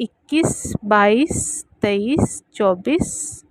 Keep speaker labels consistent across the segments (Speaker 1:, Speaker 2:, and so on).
Speaker 1: 21, 22, 23, 24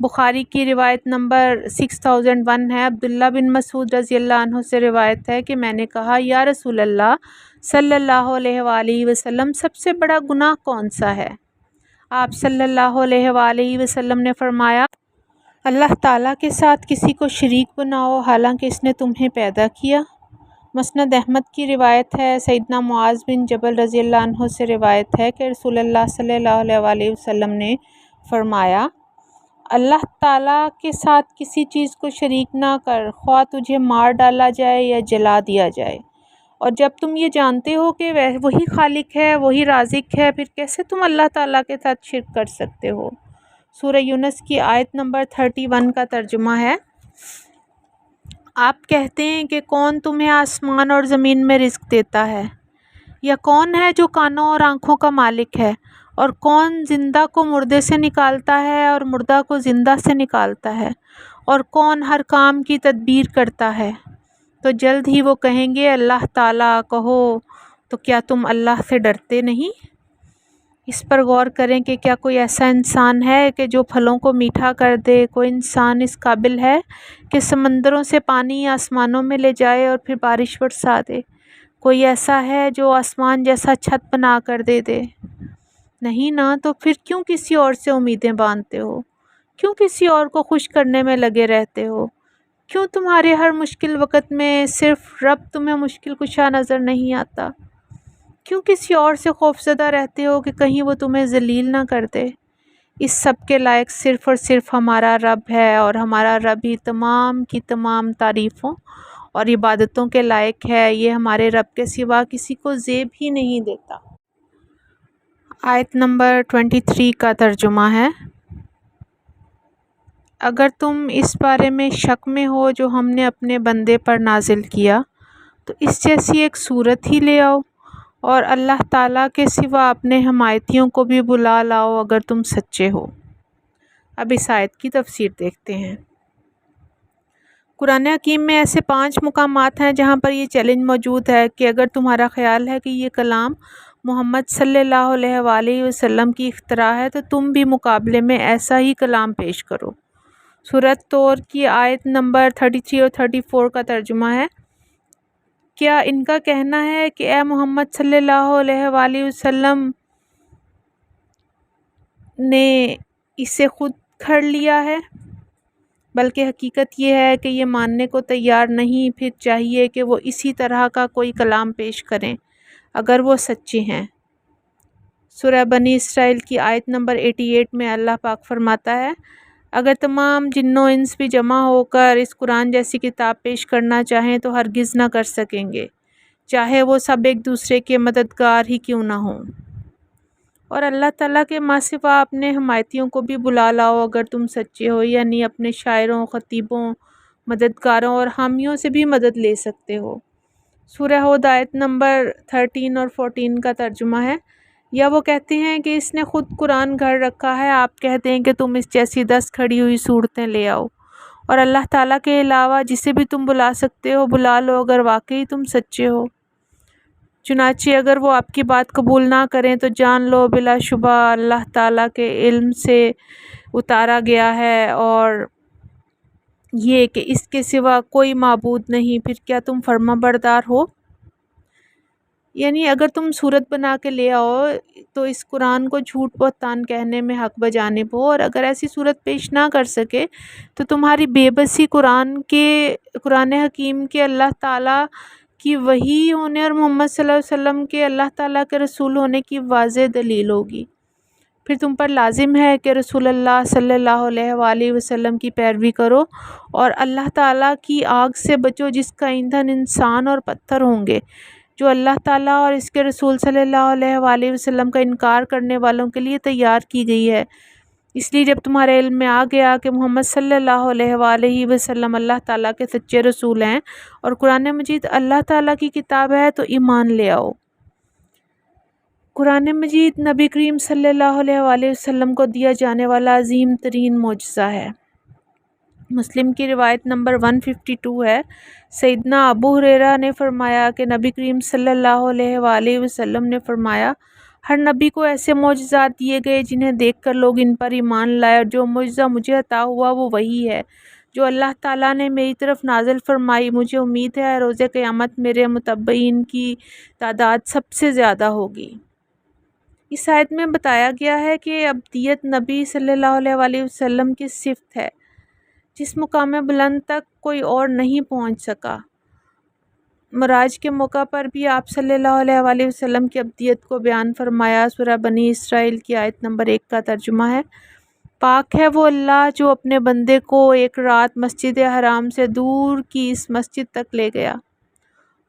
Speaker 1: بخاری کی روایت نمبر 6001 ہے، عبداللہ بن مسعود رضی اللہ عنہ سے روایت ہے کہ میں نے کہا یا رسول اللہ صلی اللہ علیہ وآلہ وسلم سب سے بڑا گناہ کون سا ہے؟ آپ صلی اللہ علیہ وآلہ وسلم نے فرمایا اللہ تعالیٰ کے ساتھ کسی کو شریک بناؤ حالانکہ اس نے تمہیں پیدا کیا۔ مسند احمد کی روایت ہے، سیدنا معاذ بن جبل رضی اللہ عنہ سے روایت ہے کہ رسول اللہ صلی اللہ علیہ وآلہ وسلم نے فرمایا اللہ تعالیٰ کے ساتھ کسی چیز کو شریک نہ کر، خواہ تجھے مار ڈالا جائے یا جلا دیا جائے، اور جب تم یہ جانتے ہو کہ وہی خالق ہے، وہی رازق ہے، پھر کیسے تم اللہ تعالیٰ کے ساتھ شرک کر سکتے ہو؟ سورہ یونس کی آیت نمبر 31 کا ترجمہ ہے، آپ کہتے ہیں کہ کون تمہیں آسمان اور زمین میں رزق دیتا ہے، یا کون ہے جو کانوں اور آنکھوں کا مالک ہے، اور کون زندہ کو مردے سے نکالتا ہے اور مردہ کو زندہ سے نکالتا ہے، اور کون ہر کام کی تدبیر کرتا ہے؟ تو جلد ہی وہ کہیں گے اللہ تعالیٰ۔ کہو تو کیا تم اللہ سے ڈرتے نہیں؟ اس پر غور کریں کہ کیا کوئی ایسا انسان ہے کہ جو پھلوں کو میٹھا کر دے؟ کوئی انسان اس قابل ہے کہ سمندروں سے پانی آسمانوں میں لے جائے اور پھر بارش برسا دے؟ کوئی ایسا ہے جو آسمان جیسا چھت بنا کر دے دے؟ نہیں نا، تو پھر کیوں کسی اور سے امیدیں باندھتے ہو؟ کیوں کسی اور کو خوش کرنے میں لگے رہتے ہو؟ کیوں تمہارے ہر مشکل وقت میں صرف رب تمہیں مشکل کشا نظر نہیں آتا؟ کیوں کسی اور سے خوفزدہ رہتے ہو کہ کہیں وہ تمہیں ذلیل نہ کر دے؟ اس سب کے لائق صرف اور صرف ہمارا رب ہے، اور ہمارا رب ہی تمام کی تمام تعریفوں اور عبادتوں کے لائق ہے۔ یہ ہمارے رب کے سوا کسی کو زیب ہی نہیں دیتا۔ آیت نمبر 23 کا ترجمہ ہے، اگر تم اس بارے میں شک میں ہو جو ہم نے اپنے بندے پر نازل کیا تو اس جیسی ایک صورت ہی لے آؤ، اور اللہ تعالیٰ کے سوا اپنے حمایتیوں کو بھی بلا لاؤ اگر تم سچے ہو۔ اب اس آیت کی تفسیر دیکھتے ہیں۔ قرآن حکیم میں ایسے 5 مقامات ہیں جہاں پر یہ چیلنج موجود ہے کہ اگر تمہارا خیال ہے کہ یہ کلام محمد صلی اللہ علیہ وآلہ وسلم کی اختراع ہے تو تم بھی مقابلے میں ایسا ہی کلام پیش کرو۔ سورۃ طور کی آیت نمبر 33 اور 34 کا ترجمہ ہے، کیا ان کا کہنا ہے کہ اے محمد صلی اللہ علیہ وآلہ وسلم نے اسے خود گھڑ لیا ہے؟ بلکہ حقیقت یہ ہے کہ یہ ماننے کو تیار نہیں، پھر چاہیے کہ وہ اسی طرح کا کوئی کلام پیش کریں اگر وہ سچے ہیں۔ سورہ بنی اسرائیل کی آیت نمبر 88 میں اللہ پاک فرماتا ہے، اگر تمام جن و انس بھی جمع ہو کر اس قرآن جیسی کتاب پیش کرنا چاہیں تو ہرگز نہ کر سکیں گے، چاہے وہ سب ایک دوسرے کے مددگار ہی کیوں نہ ہوں۔ اور اللہ تعالیٰ کے ماں سوا اپنے حمایتیوں کو بھی بلا لاؤ اگر تم سچے ہو، یعنی اپنے شاعروں، خطیبوں، مددگاروں اور حامیوں سے بھی مدد لے سکتے ہو۔ سورہ ہود آیت نمبر 13 اور 14 کا ترجمہ ہے، یا وہ کہتے ہیں کہ اس نے خود قرآن گھڑ رکھا ہے، آپ کہتے ہیں کہ تم اس جیسی 10 کھڑی ہوئی صورتیں لے آؤ، اور اللہ تعالیٰ کے علاوہ جسے بھی تم بلا سکتے ہو بلا لو اگر واقعی تم سچے ہو۔ چنانچہ اگر وہ آپ کی بات قبول نہ کریں تو جان لو بلا شبہ اللہ تعالیٰ کے علم سے اتارا گیا ہے، اور یہ کہ اس کے سوا کوئی معبود نہیں، پھر کیا تم فرما بردار ہو؟ یعنی اگر تم صورت بنا کے لے آؤ تو اس قرآن کو جھوٹ بہتان کہنے میں حق بجانب ہو، اور اگر ایسی صورت پیش نہ کر سکے تو تمہاری بے بسی قرآن حکیم کے اللہ تعالیٰ کی وحی ہونے اور محمد صلی اللہ علیہ وسلم کے اللہ تعالیٰ کے رسول ہونے کی واضح دلیل ہوگی۔ پھر تم پر لازم ہے کہ رسول اللہ صلی اللہ علیہ وآلہ وسلم کی پیروی کرو اور اللہ تعالیٰ کی آگ سے بچو جس کا ایندھن انسان اور پتھر ہوں گے، جو اللہ تعالیٰ اور اس کے رسول صلی اللہ علیہ وآلہ وسلم کا انکار کرنے والوں کے لیے تیار کی گئی ہے۔ اس لیے جب تمہارے علم میں آ گیا کہ محمد صلی اللہ علیہ وآلہ وسلم اللہ تعالیٰ کے سچے رسول ہیں اور قرآن مجید اللہ تعالیٰ کی کتاب ہے تو ایمان لے آؤ۔ قرآن مجید نبی کریم صلی اللہ علیہ وآلہ وسلم کو دیا جانے والا عظیم ترین معجزہ ہے۔ مسلم کی روایت نمبر 152 ہے، سیدنا ابو ہریرہ نے فرمایا کہ نبی کریم صلی اللہ علیہ وآلہ وسلم نے فرمایا، ہر نبی کو ایسے معجزات دیے گئے جنہیں دیکھ کر لوگ ان پر ایمان لائے، اور جو معجزہ مجھے عطا ہوا وہ وہی ہے جو اللہ تعالیٰ نے میری طرف نازل فرمائی۔ مجھے امید ہے روز قیامت میرے متبعین کی تعداد سب سے زیادہ ہوگی۔ اس آیت میں بتایا گیا ہے کہ عبدیت نبی صلی اللہ علیہ وسلم کی صفت ہے جس مقام بلند تک کوئی اور نہیں پہنچ سکا۔ معراج کے موقع پر بھی آپ صلی اللہ علیہ وسلم کی عبدیت کو بیان فرمایا۔ سورہ بنی اسرائیل کی آیت نمبر 1 کا ترجمہ ہے، پاک ہے وہ اللہ جو اپنے بندے کو ایک رات مسجد حرام سے دور کی اس مسجد تک لے گیا۔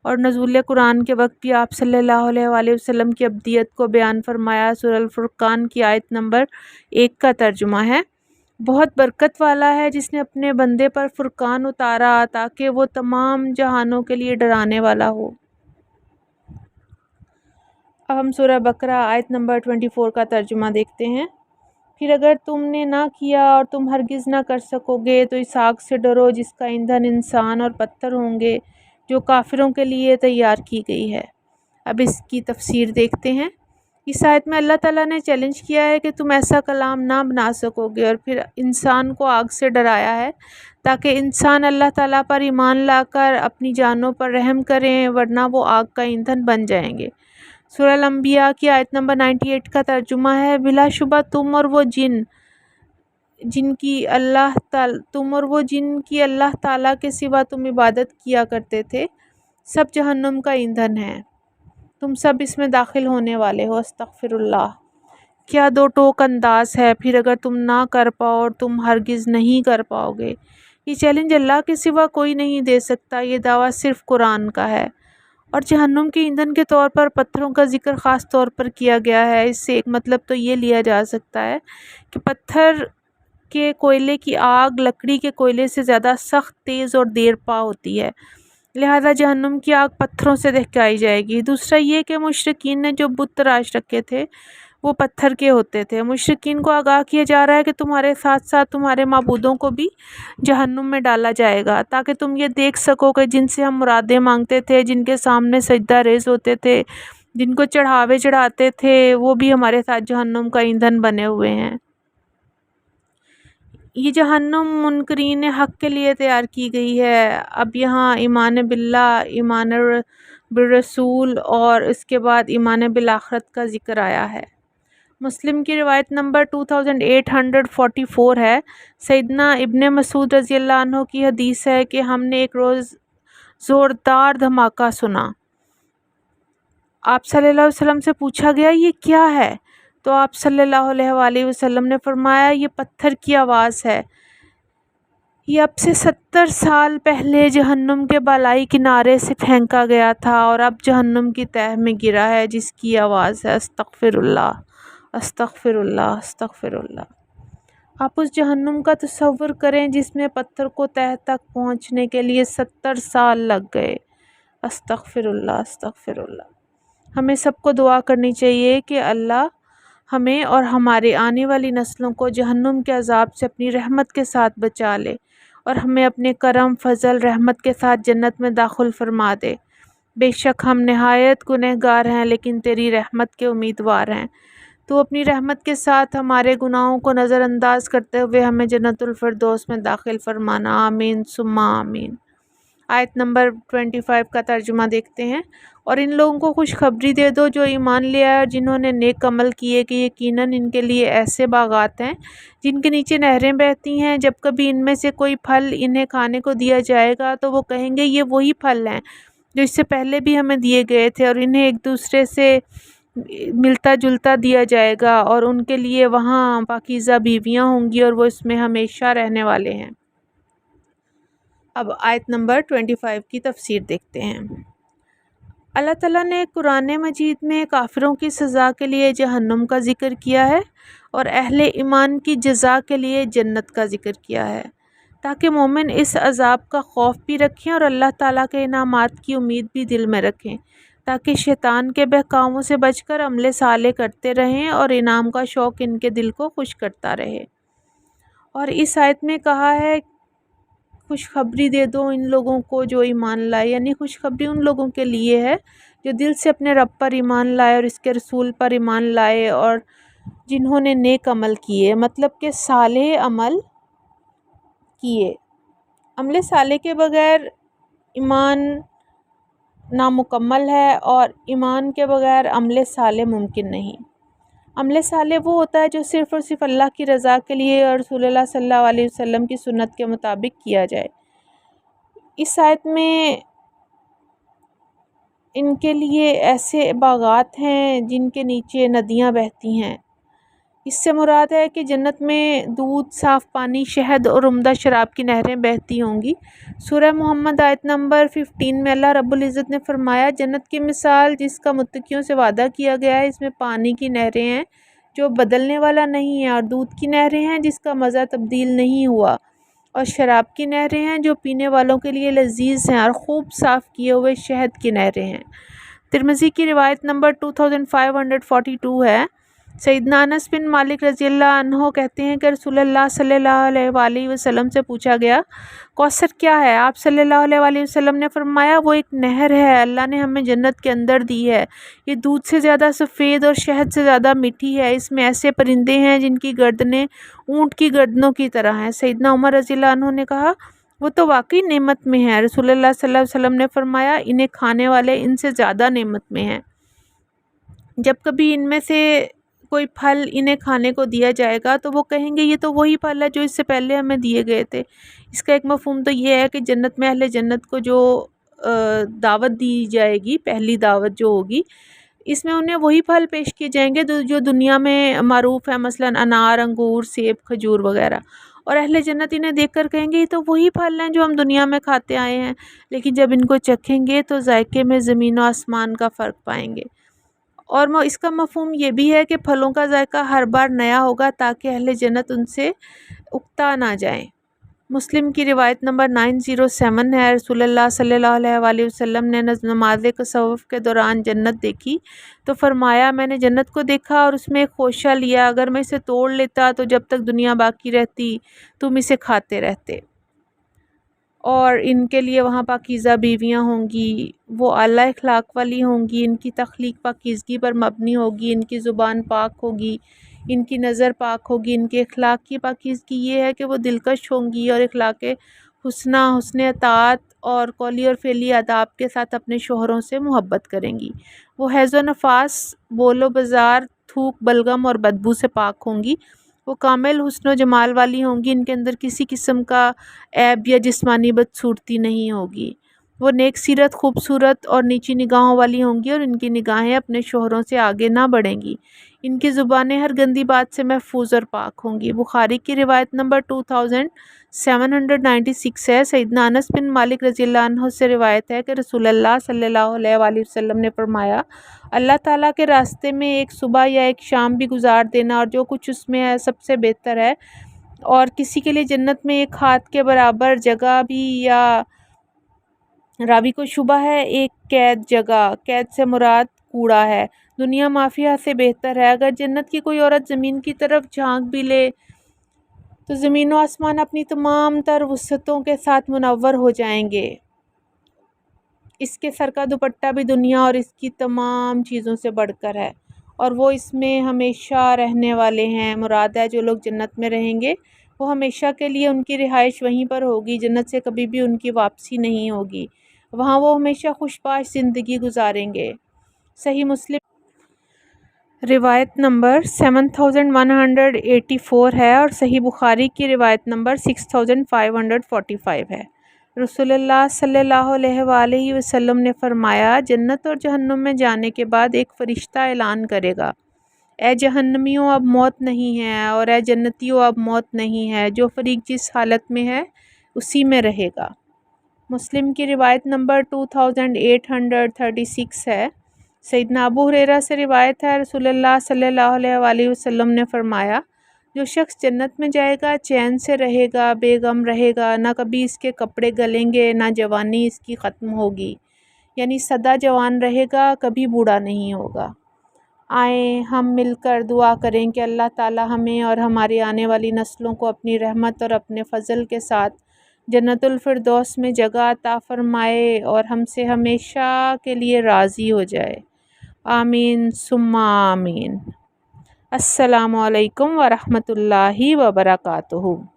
Speaker 1: اور نزول قرآن کے وقت بھی آپ صلی اللہ علیہ وسلم کی عبدیت کو بیان فرمایا۔ سورہ الفرقان کی آیت نمبر 1 کا ترجمہ ہے، بہت برکت والا ہے جس نے اپنے بندے پر فرقان اتارا تاکہ وہ تمام جہانوں کے لیے ڈرانے والا ہو۔ اب ہم سورہ بقرہ آیت نمبر 24 کا ترجمہ دیکھتے ہیں۔ پھر اگر تم نے نہ کیا اور تم ہرگز نہ کر سکو گے تو اس آگ سے ڈرو جس کا ایندھن انسان اور پتھر ہوں گے، جو کافروں کے لیے تیار کی گئی ہے۔ اب اس کی تفسیر دیکھتے ہیں۔ اس آیت میں اللہ تعالیٰ نے چیلنج کیا ہے کہ تم ایسا کلام نہ بنا سکو گے، اور پھر انسان کو آگ سے ڈرایا ہے تاکہ انسان اللہ تعالیٰ پر ایمان لا کر اپنی جانوں پر رحم کریں، ورنہ وہ آگ کا ایندھن بن جائیں گے۔ سورہ الانبیاء کی آیت نمبر 98 کا ترجمہ ہے، بلا شبہ تم اور وہ جن کی اللہ تعالیٰ کے سوا تم عبادت کیا کرتے تھے سب جہنم کا ایندھن ہے، تم سب اس میں داخل ہونے والے ہو۔ استغفر اللہ، کیا دو ٹوک انداز ہے، پھر اگر تم نہ کر پاؤ اور تم ہرگز نہیں کر پاؤ گے۔ یہ چیلنج اللہ کے سوا کوئی نہیں دے سکتا، یہ دعویٰ صرف قرآن کا ہے۔ اور جہنم کے ایندھن کے طور پر پتھروں کا ذکر خاص طور پر کیا گیا ہے۔ اس سے ایک مطلب تو یہ لیا جا سکتا ہے کہ پتھر کے کوئلے کی آگ لکڑی کے کوئلے سے زیادہ سخت، تیز اور دیر پا ہوتی ہے، لہذا جہنم کی آگ پتھروں سے دہکائی جائے گی۔ دوسرا یہ کہ مشرکین نے جو بت تراش رکھے تھے وہ پتھر کے ہوتے تھے۔ مشرکین کو آگاہ کیا جا رہا ہے کہ تمہارے ساتھ ساتھ تمہارے معبودوں کو بھی جہنم میں ڈالا جائے گا تاکہ تم یہ دیکھ سکو کہ جن سے ہم مرادیں مانگتے تھے، جن کے سامنے سجدہ ریز ہوتے تھے، جن کو چڑھاوے چڑھاتے تھے، وہ بھی ہمارے ساتھ جہنم کا ایندھن بنے ہوئے ہیں۔ یہ جہنم منکرین حق کے لیے تیار کی گئی ہے۔ اب یہاں ایمان باللہ، ایمان بالرسول اور اس کے بعد ایمان بالآخرت کا ذکر آیا ہے۔ مسلم کی روایت نمبر 2844 ہے۔ سیدنا ابن مسعود رضی اللہ عنہ کی حدیث ہے کہ ہم نے ایک روز زوردار دھماکہ سنا۔ آپ صلی اللہ علیہ وسلم سے پوچھا گیا یہ کیا ہے؟ تو آپ صلی اللہ علیہ وسلم نے فرمایا یہ پتھر کی آواز ہے، یہ اب سے 70 سال پہلے جہنم کے بالائی کنارے سے پھینکا گیا تھا اور اب جہنم کی تہہ میں گرا ہے، جس کی آواز ہے استغفر اللہ، استغفر اللہ، استغفر اللہ۔ آپ اس جہنم کا تصور کریں جس میں پتھر کو تہہ تک پہنچنے کے لیے 70 سال لگ گئے۔ استغفر اللہ، استغفر اللہ۔ ہمیں سب کو دعا کرنی چاہیے کہ اللہ ہمیں اور ہمارے آنے والی نسلوں کو جہنم کے عذاب سے اپنی رحمت کے ساتھ بچا لے اور ہمیں اپنے کرم، فضل، رحمت کے ساتھ جنت میں داخل فرما دے۔ بے شک ہم نہایت گنہگار ہیں لیکن تیری رحمت کے امیدوار ہیں۔ تو اپنی رحمت کے ساتھ ہمارے گناہوں کو نظر انداز کرتے ہوئے ہمیں جنت الفردوس میں داخل فرمانا، آمین ثم آمین۔ آیت نمبر 25 کا ترجمہ دیکھتے ہیں۔ اور ان لوگوں کو خوشخبری دے دو جو ایمان لے آئے اور جنہوں نے نیک عمل کیے کہ یقیناً ان کے لیے ایسے باغات ہیں جن کے نیچے نہریں بہتی ہیں، جب کبھی ان میں سے کوئی پھل انہیں کھانے کو دیا جائے گا تو وہ کہیں گے یہ وہی پھل ہیں جو اس سے پہلے بھی ہمیں دیے گئے تھے، اور انہیں ایک دوسرے سے ملتا جلتا دیا جائے گا، اور ان کے لیے وہاں پاکیزہ بیویاں ہوں گی اور وہ اس میں ہمیشہ رہنے والے ہیں۔ اب آیت نمبر 25 کی تفسیر دیکھتے ہیں۔ اللہ تعالیٰ نے قرآن مجید میں کافروں کی سزا کے لیے جہنم کا ذکر کیا ہے اور اہل ایمان کی جزا کے لیے جنت کا ذکر کیا ہے، تاکہ مومن اس عذاب کا خوف بھی رکھیں اور اللہ تعالیٰ کے انعامات کی امید بھی دل میں رکھیں، تاکہ شیطان کے بہکاووں سے بچ کر عمل صالح کرتے رہیں اور انعام کا شوق ان کے دل کو خوش کرتا رہے۔ اور اس آیت میں کہا ہے خوشخبری دے دو ان لوگوں کو جو ایمان لائے، یعنی خوشخبری ان لوگوں کے لیے ہے جو دل سے اپنے رب پر ایمان لائے اور اس کے رسول پر ایمان لائے اور جنہوں نے نیک عمل کیے، مطلب کہ صالح عمل کیے۔ عمل صالح کے بغیر ایمان نامکمل ہے اور ایمان کے بغیر عمل صالح ممکن نہیں۔ عمل صالح وہ ہوتا ہے جو صرف اور صرف اللہ کی رضا کے لیے اور رسول اللہ صلی اللہ علیہ وسلم کی سنت کے مطابق کیا جائے۔ اس آیت میں ان کے لیے ایسے باغات ہیں جن کے نیچے ندیاں بہتی ہیں۔ اس سے مراد ہے کہ جنت میں دودھ، صاف پانی، شہد اور عمدہ شراب کی نہریں بہتی ہوں گی۔ سورہ محمد آیت نمبر 15 میں اللہ رب العزت نے فرمایا، جنت کی مثال جس کا متقیوں سے وعدہ کیا گیا ہے، اس میں پانی کی نہریں ہیں جو بدلنے والا نہیں ہے، اور دودھ کی نہریں ہیں جس کا مزہ تبدیل نہیں ہوا، اور شراب کی نہریں ہیں جو پینے والوں کے لیے لذیذ ہیں، اور خوب صاف کیے ہوئے شہد کی نہریں ہیں۔ ترمذی کی روایت نمبر 2542 ہے۔ سیدنا انس بن مالک رضی اللہ عنہ کہتے ہیں کہ رسول اللہ صلی اللہ علیہ وآلہ وسلم سے پوچھا گیا، کوثر کیا ہے؟ آپ صلی اللہ علیہ وآلہ وسلم نے فرمایا، وہ ایک نہر ہے، اللہ نے ہمیں جنت کے اندر دی ہے، یہ دودھ سے زیادہ سفید اور شہد سے زیادہ میٹھی ہے، اس میں ایسے پرندے ہیں جن کی گردنیں اونٹ کی گردنوں کی طرح ہیں۔ سیدنا عمر رضی اللہ عنہ نے کہا، وہ تو واقعی نعمت میں ہے۔ رسول اللہ صلی اللہ علیہ وسلم نے فرمایا، انہیں کھانے والے ان سے زیادہ نعمت میں ہیں۔ جب کبھی ان میں سے کوئی پھل انہیں کھانے کو دیا جائے گا تو وہ کہیں گے، یہ تو وہی پھل ہے جو اس سے پہلے ہمیں دیے گئے تھے۔ اس کا ایک مفہوم تو یہ ہے کہ جنت میں اہل جنت کو جو دعوت دی جائے گی، پہلی دعوت جو ہوگی، اس میں انہیں وہی پھل پیش کیے جائیں گے جو دنیا میں معروف ہے، مثلا انار، انگور، سیب، کھجور وغیرہ، اور اہل جنت انہیں دیکھ کر کہیں گے، یہ تو وہی پھل ہیں جو ہم دنیا میں کھاتے آئے ہیں، لیکن جب ان کو چکھیں گے تو ذائقے میں زمین و آسمان کا فرق پائیں گے۔ اور اس کا مفہوم یہ بھی ہے کہ پھلوں کا ذائقہ ہر بار نیا ہوگا تاکہ اہل جنت ان سے اکتا نہ جائیں۔ مسلم کی روایت نمبر 907 ہے، رسول اللہ صلی اللہ علیہ وآلہ وسلم نے نماز تصوف کے دوران جنت دیکھی تو فرمایا، میں نے جنت کو دیکھا اور اس میں ایک خوشہ لیا، اگر میں اسے توڑ لیتا تو جب تک دنیا باقی رہتی تم اسے کھاتے رہتے، اور ان کے لیے وہاں پاکیزہ بیویاں ہوں گی، وہ اعلیٰ اخلاق والی ہوں گی، ان کی تخلیق پاکیزگی پر مبنی ہوگی، ان کی زبان پاک ہوگی، ان کی نظر پاک ہوگی، ان کے اخلاق کی پاکیزگی یہ ہے کہ وہ دلکش ہوں گی اور اخلاق حسنہ، حسن اطاعت اور قولی اور فعلی آداب کے ساتھ اپنے شوہروں سے محبت کریں گی۔ وہ حیض و نفاس، بول و بازار، تھوک، بلغم اور بدبو سے پاک ہوں گی۔ وہ کامل حسن و جمال والی ہوں گی، ان کے اندر کسی قسم کا عیب یا جسمانی بدصورتی نہیں ہوگی۔ وہ نیک سیرت، خوبصورت اور نیچی نگاہوں والی ہوں گی، اور ان کی نگاہیں اپنے شوہروں سے آگے نہ بڑھیں گی۔ ان کی زبانیں ہر گندی بات سے محفوظ اور پاک ہوں گی۔ بخاری کی روایت نمبر 2796 ہے۔ سیدنا انس بن مالک رضی اللہ عنہ سے روایت ہے کہ رسول اللہ صلی اللہ علیہ وآلہ وسلم نے فرمایا، اللہ تعالیٰ کے راستے میں ایک صبح یا ایک شام بھی گزار دینا اور جو کچھ اس میں ہے سب سے بہتر ہے، اور کسی کے لیے جنت میں ایک ہاتھ کے برابر جگہ بھی، یا راوی کو شبہ ہے ایک قید جگہ، قید سے مراد کوڑا ہے، دنیا مافیا سے بہتر ہے۔ اگر جنت کی کوئی عورت زمین کی طرف جھانک بھی لے تو زمین و آسمان اپنی تمام تر وسعتوں کے ساتھ منور ہو جائیں گے۔ اس کے سر کا دوپٹہ بھی دنیا اور اس کی تمام چیزوں سے بڑھ کر ہے، اور وہ اس میں ہمیشہ رہنے والے ہیں۔ مراد ہے جو لوگ جنت میں رہیں گے وہ ہمیشہ کے لیے ان کی رہائش وہیں پر ہوگی، جنت سے کبھی بھی ان کی واپسی نہیں ہوگی، وہاں وہ ہمیشہ خوشباش زندگی گزاریں گے۔ صحیح مسلم روایت نمبر 7184 ہے، اور صحیح بخاری کی روایت نمبر 6545 ہے۔ رسول اللہ صلی اللہ علیہ وآلہ وسلم نے فرمایا، جنت اور جہنم میں جانے کے بعد ایک فرشتہ اعلان کرے گا، اے جہنمیوں اب موت نہیں ہے، اور اے جنتیوں اب موت نہیں ہے، جو فریق جس حالت میں ہے اسی میں رہے گا۔ مسلم کی روایت نمبر 2836 ہے۔ سیدنا ابو ہریرہ سے روایت ہے، رسول اللہ صلی اللہ علیہ وآلہ وسلم نے فرمایا، جو شخص جنت میں جائے گا چین سے رہے گا، بے غم رہے گا، نہ کبھی اس کے کپڑے گلیں گے، نہ جوانی اس کی ختم ہوگی، یعنی سدا جوان رہے گا، کبھی بوڑھا نہیں ہوگا۔ آئیں ہم مل کر دعا کریں کہ اللہ تعالی ہمیں اور ہماری آنے والی نسلوں کو اپنی رحمت اور اپنے فضل کے ساتھ جنت الفردوس میں جگہ عطا فرمائے اور ہم سے ہمیشہ کے لیے راضی ہو جائے۔ آمین ثم آمین۔ السلام علیکم ورحمۃ اللہ وبرکاتہ۔